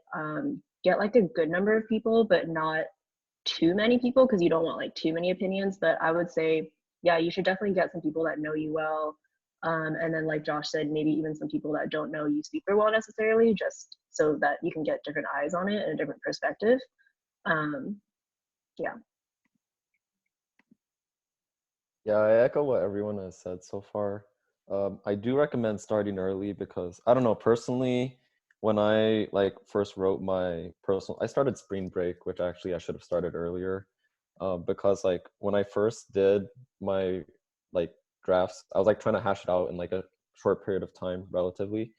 Get like a good number of people, but not too many people, because you don't want like too many opinions. But I would say, yeah, you should definitely get some people that know you well. And then like Josh said, maybe even some people that don't know you super well necessarily, just so that you can get different eyes on it and a different perspective. Yeah. Yeah, I echo what everyone has said so far. I do recommend starting early because I don't know, personally, when I like first wrote my personal, I started spring break, which actually I should have started earlier, because like when I first did my like drafts, I was like trying to hash it out in like a short period of time relatively.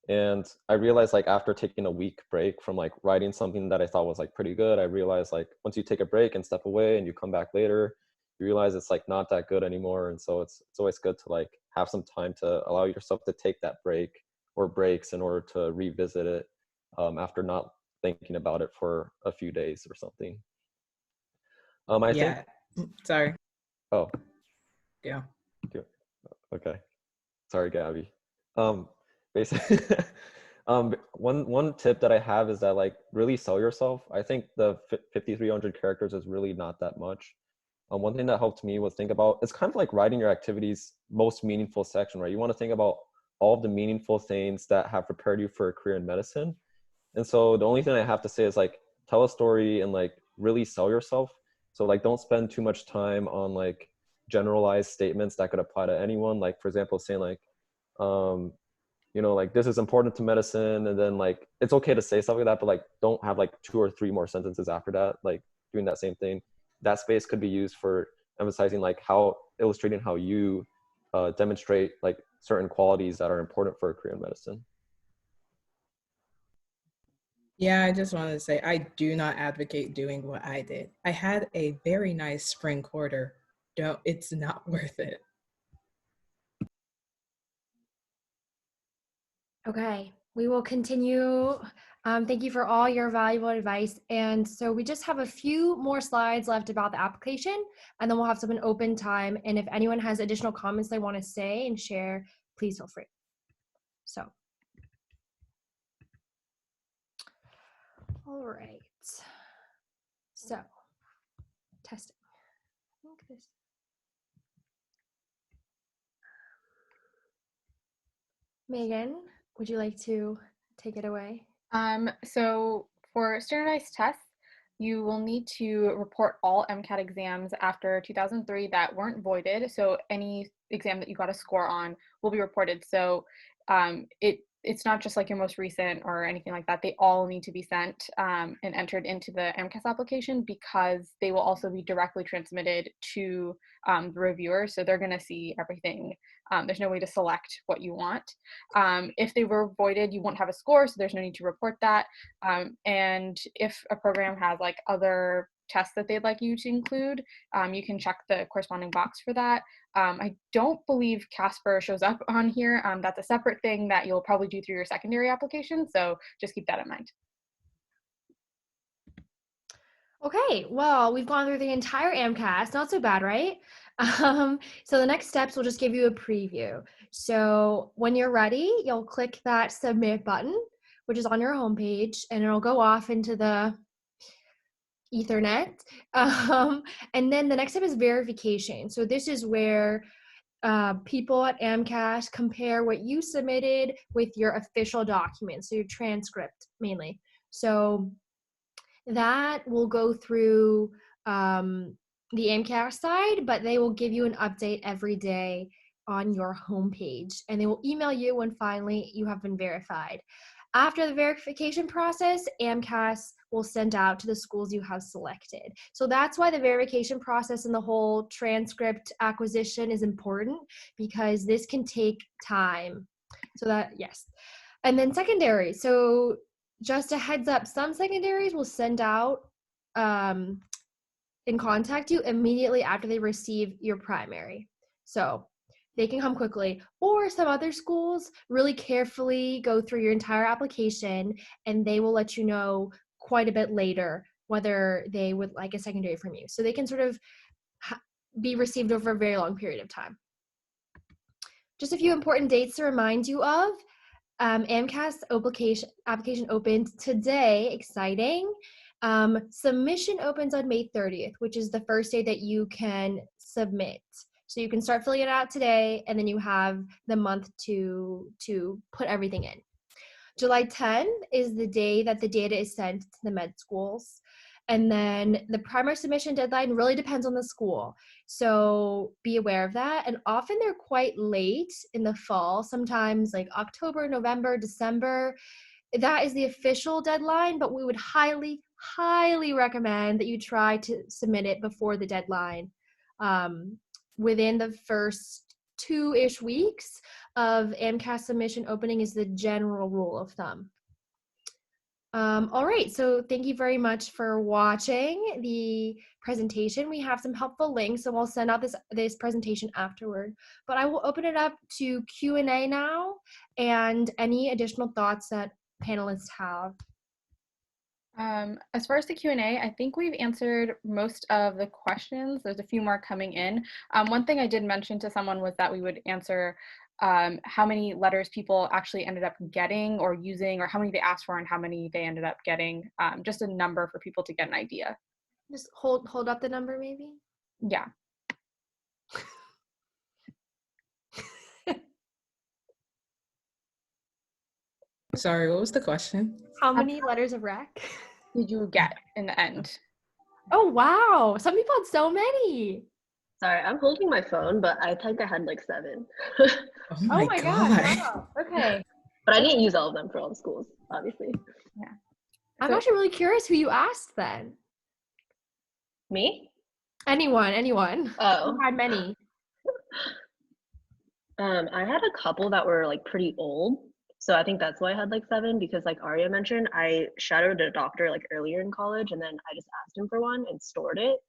And I realized like after taking a week break from like writing something that I thought was like pretty good, I realized like once you take a break and step away and you come back later, you realize it's like not that good anymore. And so it's always good to like have some time to allow yourself to take that break or breaks in order to revisit it after not thinking about it for a few days or something. I Yeah. think. Sorry. Oh. Yeah. Okay. Sorry, Gabby. Basically, one tip that I have is that like really sell yourself. I think the 5,300 characters is really not that much. One thing that helped me was think about, it's kind of like writing your activities most meaningful section, right? You want to think about all of the meaningful things that have prepared you for a career in medicine. And so the only thing I have to say is like tell a story and like really sell yourself. So like don't spend too much time on like generalized statements that could apply to anyone. Like for example, saying like, you know, like this is important to medicine, and then like it's okay to say stuff like that, but like don't have like 2 or 3 more sentences after that, like doing that same thing. That space could be used for emphasizing like how illustrating how you demonstrate like certain qualities that are important for a career in medicine. Yeah, I just wanted to say I do not advocate doing what I did. I had a very nice spring quarter. It's not worth it. Okay, we will continue. Thank you for all your valuable advice. And so we just have a few more slides left about the application, and then we'll have some open time. And if anyone has additional comments they want to say and share, please feel free. So, all right. So, testing. I think this. Megan, would you like to take it away? So for standardized tests, you will need to report all MCAT exams after 2003 that weren't voided. So any exam that you got a score on will be reported. So it's not just like your most recent or anything like that. They all need to be sent and entered into the Amcas application, because they will also be directly transmitted to the reviewer. So they're going to see everything. There's no way to select what you want. If they were voided, you won't have a score, so there's no need to report that. And if a program has like other tests that they'd like you to include, you can check the corresponding box for that. I don't believe Casper shows up on here. That's a separate thing that you'll probably do through your secondary application, so just keep that in mind. Okay, well, we've gone through the entire AMCAS. Not so bad, right? So the next steps will just give you a preview. So when you're ready, you'll click that submit button, which is on your homepage, and it'll go off into the Ethernet. And then the next step is verification. So this is where people at Amcas compare what you submitted with your official documents, so your transcript mainly. So that will go through the Amcas side, but they will give you an update every day on your homepage, and they will email you when finally you have been verified. After the verification process, Amcas will send out to the schools you have selected. So that's why the verification process and the whole transcript acquisition is important, because this can take time. So that, yes. And then secondary. So just a heads up, some secondaries will send out and contact you immediately after they receive your primary. So they can come quickly. Or some other schools really carefully go through your entire application, and they will let you know quite a bit later whether they would like a secondary from you. So they can sort of be received over a very long period of time. Just a few important dates to remind you of. Amcas application opened today, exciting. Submission opens on May 30th, which is the first day that you can submit. So you can start filling it out today, and then you have the month to put everything in. July 10th is the day that the data is sent to the med schools. And then the primary submission deadline really depends on the school. So be aware of that. And often they're quite late in the fall, sometimes like October, November, December. That is the official deadline, but we would highly, highly recommend that you try to submit it before the deadline. Within the first 2-ish weeks of AMCAS submission opening is the general rule of thumb. All right, so thank you very much for watching the presentation. We have some helpful links, so we'll send out this presentation afterward. But I will open it up to Q&A now, and any additional thoughts that panelists have. As far as the Q&A, I think we've answered most of the questions. There's a few more coming in. One thing I did mention to someone was that we would answer how many letters people actually ended up getting or using, or how many they asked for and how many they ended up getting, just a number for people to get an idea. Just hold up the number maybe? Yeah. Sorry, what was the question? How many letters of rec did you get in the end? Oh, wow. Some people had so many. Sorry, I'm holding my phone, but I think I had like 7. Oh my God. Wow. Okay. But I didn't use all of them for all the schools, obviously. Yeah. I'm actually really curious who you asked then. Me? Anyone. Oh. Who had many? I had a couple that were like pretty old. So I think that's why I had like 7, because like Arya mentioned, I shadowed a doctor like earlier in college, and then I just asked him for one and stored it.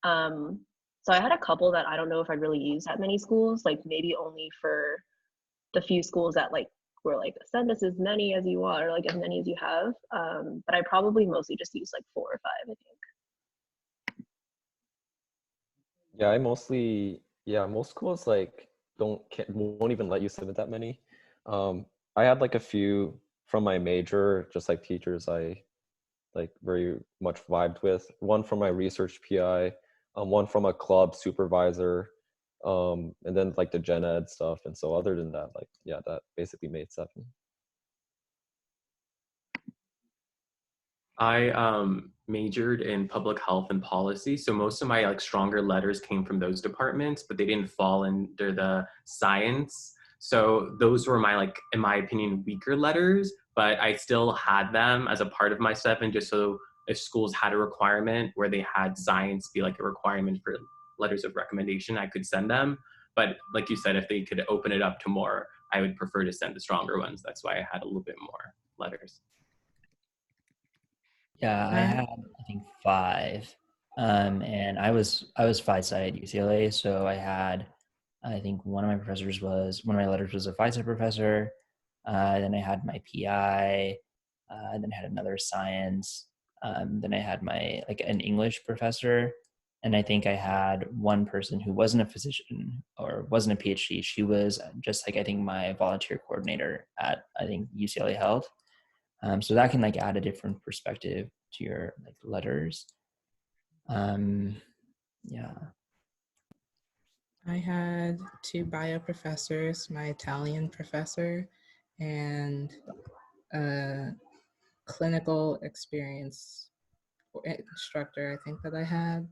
So I had a couple that I don't know if I'd really use at many schools, like maybe only for the few schools that like were like, send us as many as you want, or like as many as you have. But I probably mostly just use like 4 or 5, I think. Yeah, most schools like won't even let you submit that many. I had like a few from my major, just like teachers I like very much vibed with. One from my research PI, one from a club supervisor, and then like the gen ed stuff. And so other than that, like, yeah, that basically made 7. I majored in public health and policy, so most of my like stronger letters came from those departments, but they didn't fall under the science. So those were my, like, in my opinion, weaker letters, but I still had them as a part of my 7, just so if schools had a requirement where they had science be like a requirement for letters of recommendation, I could send them. But like you said, if they could open it up to more, I would prefer to send the stronger ones. That's why I had a little bit more letters. Yeah, I had, I think, 5. And I was Phi-Sci at UCLA, so I had, I think one of my letters was a Phi-Sci professor. Then I had my PI, then I had another science. Then I had an English professor. And I think I had one person who wasn't a physician or wasn't a PhD. She was just like, I think, my volunteer coordinator at, I think, UCLA Health. So that can like add a different perspective to your like letters. Yeah. I had 2 bio professors, my Italian professor and a clinical experience instructor, I think, that I had,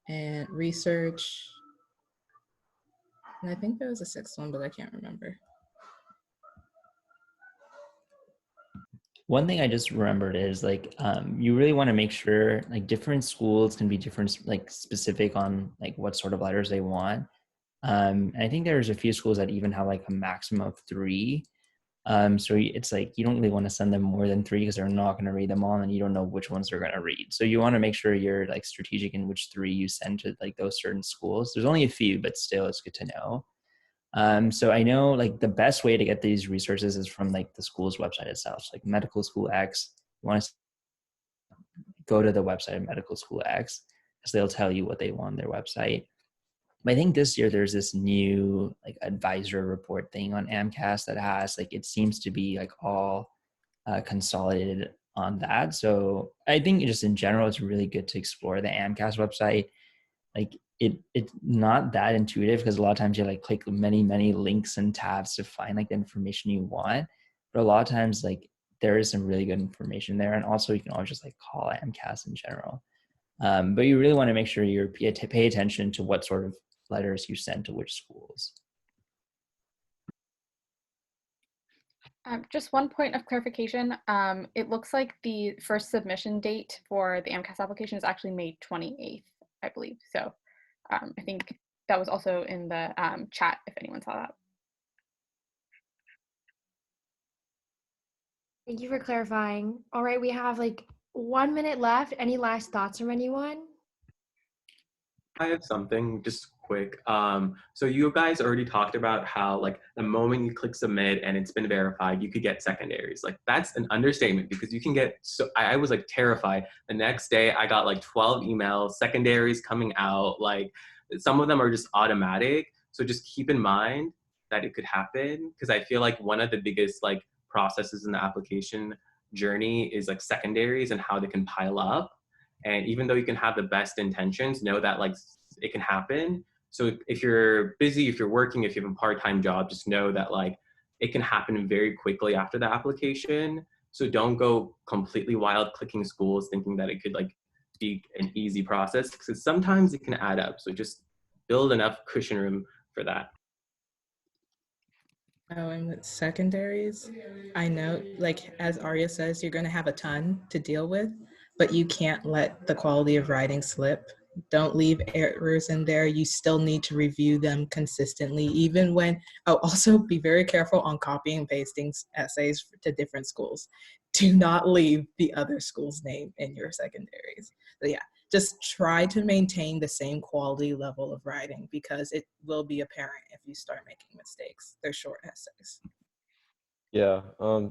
and research. And I think there was a 6th one, but I can't remember. one thing I just remembered is like you really want to make sure like different schools can be different, like specific on like what sort of letters they want. And I think there's a few schools that even have like a maximum of 3. So it's like you don't really want to send them more than 3 because they're not going to read them all, and you don't know which ones they're going to read. So you want to make sure you're like strategic in which 3 you send to like those certain schools. There's only a few, but still it's good to know. So I know like the best way to get these resources is from like the school's website itself. So, like medical school X, you want to go to the website of medical school X because they'll tell you what they want on their website. But I think this year there's this new like advisor report thing on Amcas that has like, it seems to be like all consolidated on that. So I think just in general, it's really good to explore the Amcas website. Like it's not that intuitive because a lot of times you like click many links and tabs to find like the information you want. But a lot of times like there is some really good information there. And also you can always just like call Amcas in general. But you really want to make sure you pay attention to what sort of letters you send to which schools. Just one point of clarification. It looks like the first submission date for the Amcas application is actually May 28th, I believe. So I think that was also in the chat if anyone saw that. Thank you for clarifying. All right, we have like 1 minute left. Any last thoughts from anyone? I have something just quick. So you guys already talked about how like the moment you click submit and it's been verified, you could get secondaries. Like that's an understatement because you can get, so I was like terrified. The next day I got like 12 emails, secondaries coming out. Like some of them are just automatic. So just keep in mind that it could happen because I feel like one of the biggest like processes in the application journey is like secondaries and how they can pile up. And even though you can have the best intentions, know that like it can happen. So if you're busy, if you're working, if you have a part-time job, just know that like it can happen very quickly after the application. So don't go completely wild clicking schools thinking that it could like be an easy process because sometimes it can add up. So just build enough cushion room for that. Oh, and with secondaries, I know, like as Arya says, you're going to have a ton to deal with, but you can't let the quality of writing slip. Don't leave errors in there. You still need to review them consistently, even when, oh, also be very careful on copying and pasting essays to different schools. Do not leave the other school's name in your secondaries. So yeah, just try to maintain the same quality level of writing because it will be apparent if you start making mistakes. They're short essays. Yeah,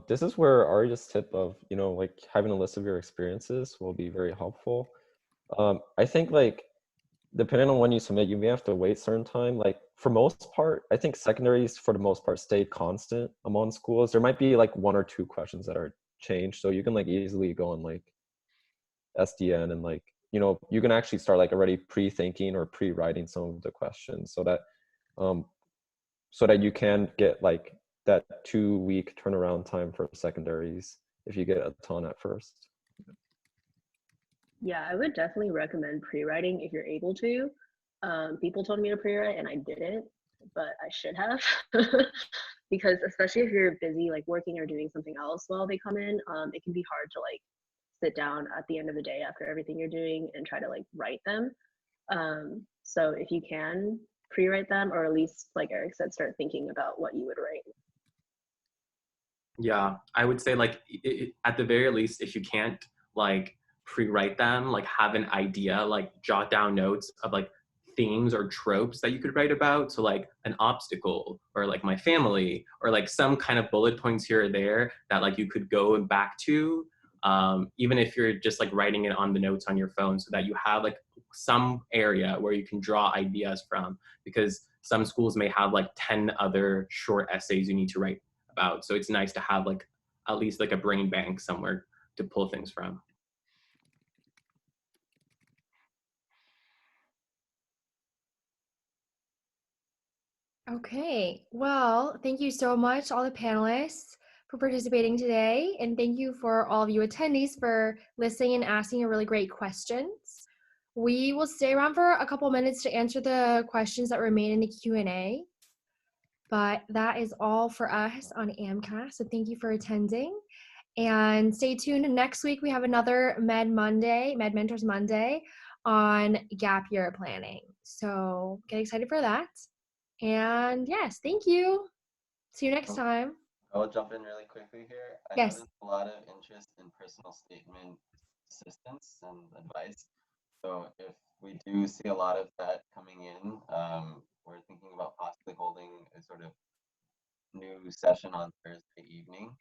this is where Arya's tip of, you know, like having a list of your experiences will be very helpful. I think like depending on when you submit, you may have to wait certain time. Like for most part, I think secondaries for the most part stay constant among schools. There might be like 1 or 2 questions that are changed. So you can like easily go on like SDN and like, you know, you can actually start like already pre-thinking or pre-writing some of the questions so that you can get like that 2-week turnaround time for secondaries if you get a ton at first. Yeah, I would definitely recommend pre-writing if you're able to. People told me to pre-write and I didn't, but I should have. Because especially if you're busy like working or doing something else while they come in, it can be hard to like sit down at the end of the day after everything you're doing and try to like write them. So if you can pre-write them, or at least like Eric said, start thinking about what you would write. Yeah, I would say like at the very least, if you can't like pre-write them, like have an idea, like jot down notes of like themes or tropes that you could write about. So like an obstacle or like my family or like some kind of bullet points here or there that like you could go back to, even if you're just like writing it on the notes on your phone so that you have like some area where you can draw ideas from, because some schools may have like 10 other short essays you need to write about. So it's nice to have like at least like a brain bank somewhere to pull things from. Okay, well, thank you so much, all the panelists, for participating today. And thank you for all of you attendees for listening and asking really great questions. We will stay around for a couple minutes to answer the questions that remain in the Q&A. But that is all for us on Amcas. So thank you for attending. And stay tuned. Next week, we have another Med Mentors Monday on gap year planning. So get excited for that. And yes, thank you. See you next time. I'll jump in really quickly here. I Yes. know there's a lot of interest in personal statement assistance and advice. So if we do see a lot of that coming in, we're thinking about possibly holding a sort of new session on Thursday evening,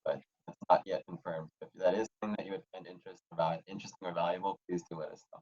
but it's not yet confirmed. If that is something that you would find interesting or valuable, please do let us know.